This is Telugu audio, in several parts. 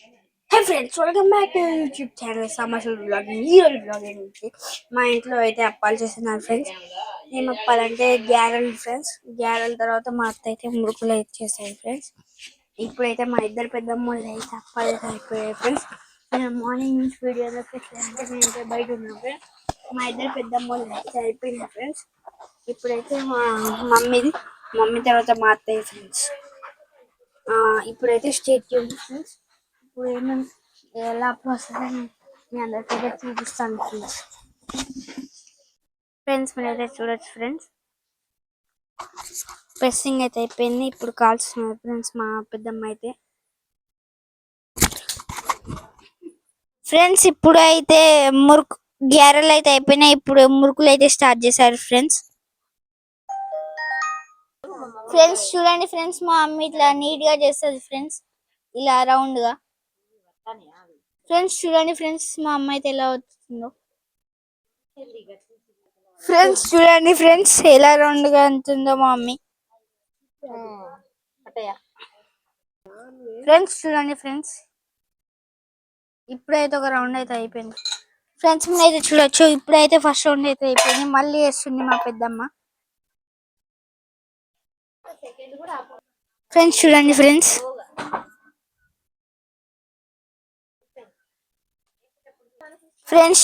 Hey friends, welcome back to YouTube channel సమాచారం బ్లాగింగ్. ఈ రోజు బ్లాగింగ్ నుంచి మా ఇంట్లో అయితే అప్పాలు చేస్తున్నారు ఫ్రెండ్స్. ఏం అప్పాలంటే గ్యారెల్ ఫ్రెండ్స్. గ్యారెల తర్వాత మా అత్త అయితే మురుకులు అయితే చేస్తాయి ఫ్రెండ్స్. ఇప్పుడైతే మా ఇద్దరు పెద్దమ్మలు అయితే అప్పాలు అయితే అయిపోయాయి ఫ్రెండ్స్. నేను మార్నింగ్ నుంచి వీడియోలో అంటే నేను బయట ఉన్నాను ఫ్రెండ్స్. మా ఇద్దరు పెద్దమ్మలు అయితే అయిపోయినాయి ఫ్రెండ్స్. ఇప్పుడైతే మా మమ్మీ తర్వాత మా అత్తయ్య ఫ్రెండ్స్. ఇప్పుడైతే స్టేట్ చేయండి ఫ్రెండ్స్. ఇప్పుడు ఏమేమి ఎలా ప్రాసెస్ అని మీ అందరికైతే చూపిస్తాను ఫ్రెండ్స్. మీరైతే చూడొచ్చు ఫ్రెండ్స్. ప్రెస్సింగ్ అయితే అయిపోయింది. ఇప్పుడు కాల్చుతున్నారు ఫ్రెండ్స్ మా పెద్దమ్మ అయితే. ఫ్రెండ్స్ ఇప్పుడు అయితే గ్యారెలు అయితే అయిపోయినాయి. ఇప్పుడు మురుకులు అయితే స్టార్ట్ చేశారు ఫ్రెండ్స్. చూడండి ఫ్రెండ్స్, మా అమ్మ ఇట్లా నీట్ గా చేస్తుంది ఫ్రెండ్స్, ఇలా రౌండ్ గా. ఫ్రెండ్స్ చూడండి ఫ్రెండ్స్, మా అమ్మ అయితే ఎలా అవుతుందో. ఫ్రెండ్స్ చూడండి ఫ్రెండ్స్, ఎలా రౌండ్ గా ఉంటుందో మా మమ్మీ. ఫ్రెండ్స్ చూడండి ఫ్రెండ్స్, ఇప్పుడైతే ఒక రౌండ్ అయితే అయిపోయింది ఫ్రెండ్స్. అయితే చూడొచ్చు, ఇప్పుడైతే ఫస్ట్ రౌండ్ అయితే అయిపోయింది. మళ్ళీ వేస్తుంది మా పెద్దమ్మ. ఫ్రెండ్స్ చూడండి ఫ్రెండ్స్,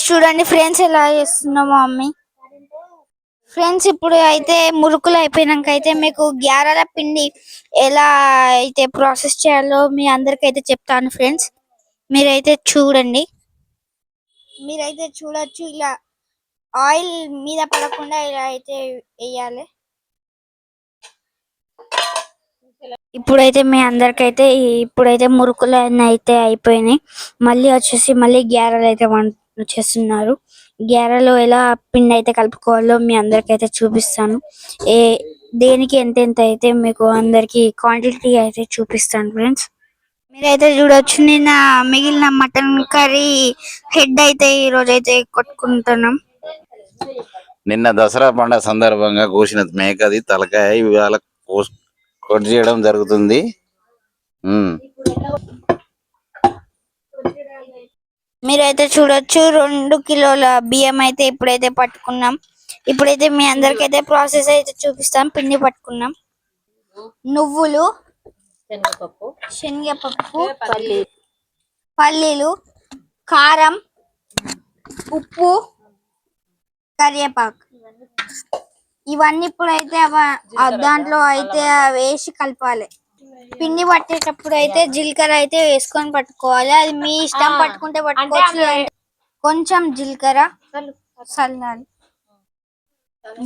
చూడండి ఫ్రెండ్స్, ఎలా చేస్తుందో మా మమ్మీ. ఫ్రెండ్స్ ఇప్పుడు అయితే మురుకులు అయిపోయినాక అయితే మీకు గ్యారెల పిండి ఎలా అయితే ప్రాసెస్ చేయాలో మీ అందరికైతే చెప్తాను ఫ్రెండ్స్. మీరైతే చూడండి. మీరైతే చూడొచ్చు, ఇలా ఆయిల్ మీద పడకుండా ఇలా అయితే వేయాలి. ఇప్పుడైతే మీ అందరికైతే ఇప్పుడైతే మురుకులు అయితే అయిపోయినాయి. మళ్ళీ గ్యారెలు అయితే చేస్తున్నారు. గ్యారెలు ఎలా పిండి అయితే కలుపుకోవాలో మీ అందరికైతే చూపిస్తాను. దేనికి ఎంత అయితే మీకు అందరికి క్వాంటిటీ అయితే చూపిస్తాను ఫ్రెండ్స్. మీరైతే చూడొచ్చు, నిన్న మిగిలిన మటన్ కర్రీ హెడ్ అయితే ఈ రోజు అయితే కొట్టుకుంటున్నాం. నిన్న దసరా పండుగ సందర్భంగా కోసిన మేకది తలకాయ ఇవాళ కొట్ చేయడం జరుగుతుంది. మీరైతే చూడొచ్చు, 2 కిలోల బియ్యం అయితే ఇప్పుడైతే పట్టుకున్నాం. ఇప్పుడైతే మీ అందరికైతే ప్రాసెస్ అయితే చూపిస్తాం. పిండి పట్టుకున్నాం, నువ్వులు, శనగపప్పు, పల్లీలు, కారం, ఉప్పు, కరివేపాకు, ఇవన్నీ ఇప్పుడైతే దాంట్లో అయితే వేసి కలపాలి. పిండి పట్టేటప్పుడు అయితే జీలకర్ర అయితే వేసుకొని పట్టుకోవాలి. అది మీ ఇష్టం, పట్టుకుంటే పట్టుకోవచ్చు. కొంచెం జీలకర్ర చల్లాలి.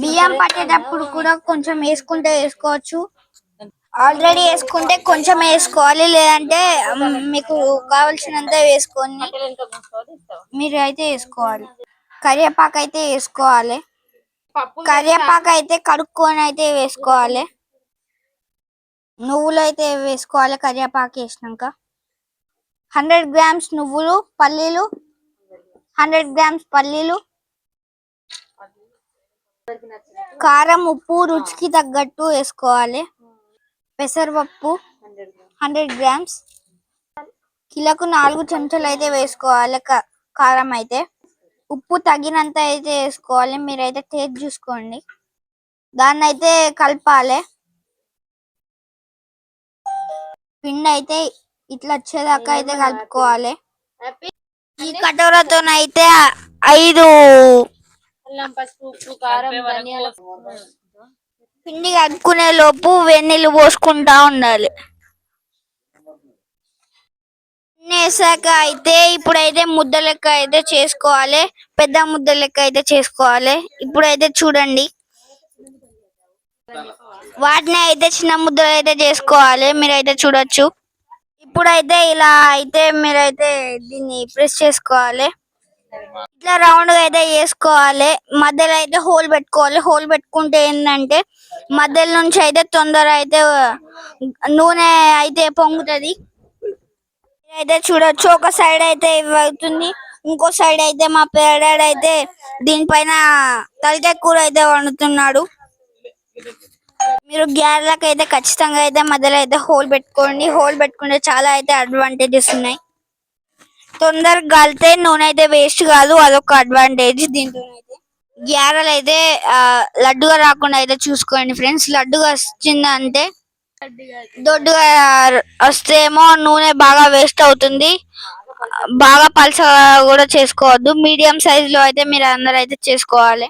బియ్యం పట్టేటప్పుడు కూడా కొంచెం వేసుకుంటే వేసుకోవచ్చు. ఆల్రెడీ వేసుకుంటే కొంచెం వేసుకోవాలి, లేదంటే మీకు కావాల్సినంత వేసుకొని మీరు అయితే వేసుకోవాలి. కరివేపాకు అయితే వేసుకోవాలి. కరివేపాకు అయితే కడుక్కొని అయితే వేసుకోవాలి. నువ్వులు అయితే వేసుకోవాలి. కరివేపాకు వేసినాక 100 గ్రామ్స్ నువ్వులు, 100 గ్రామ్స్ పల్లీలు, కారం, ఉప్పు రుచికి తగ్గట్టు వేసుకోవాలి. పెసరపప్పు 100 గ్రామ్స్, కిలోకు 4 చెంచాలు అయితే వేసుకోవాలి. కారం అయితే, ఉప్పు తగినంత అయితే వేసుకోవాలి. మీరైతే టేస్ట్ చూసుకోండి. దాన్ని అయితే కలపాలి. పిండి అయితే ఇట్లా వచ్చేదాకా అయితే కలుపుకోవాలి. ఈ కటోరతోనైతే 5 పిండి కలుపుకునే లోపు వెన్నీళ్ళు పోసుకుంటా ఉండాలి. వేసాక అయితే ఇప్పుడైతే ముద్ద లెక్క అయితే చేసుకోవాలి. పెద్ద ముద్ద లెక్క అయితే చేసుకోవాలి. ఇప్పుడైతే చూడండి, వాటిని అయితే చిన్న ముద్దలు అయితే చేసుకోవాలి. మీరైతే చూడొచ్చు. ఇప్పుడైతే ఇలా అయితే మీరైతే దీన్ని ప్రెస్ చేసుకోవాలి. ఇట్లా రౌండ్ గా అయితే వేసుకోవాలి. మధ్యలో అయితే హోల్ పెట్టుకోవాలి. హోల్ పెట్టుకుంటే ఏంటంటే మధ్యలో నుంచి అయితే తొందర అయితే నూనె అయితే పొంగుతుంది. అయితే చూడొచ్చు, ఒక సైడ్ అయితే అవుతుంది, ఇంకో సైడ్ అయితే మా పేడాడు అయితే దీనిపైన తలకాయ కూర అయితే వండుతున్నాడు. మీరు గ్యారెలకు అయితే ఖచ్చితంగా అయితే మధ్యలో అయితే హోల్ పెట్టుకోండి. హోల్ పెట్టుకుంటే చాలా అయితే అడ్వాంటేజెస్ ఉన్నాయి. తొందరగా కాలితే నూనె అయితే వేస్ట్ కాదు, అదొక అడ్వాంటేజ్ దీంతో అయితే. గ్యారెలు అయితే లడ్డుగా రాకుండా అయితే చూసుకోండి ఫ్రెండ్స్. లడ్డుగా వచ్చిందంటే దొడ్డుగా వస్తేమో నూనె బాగా వేస్ట్ అవుతుంది. బాగా పల్చగా కూడా చేసుకోవద్దు, మీడియం సైజ్ లో అయితే మీరు అందరు అయితే చేసుకోవాలి.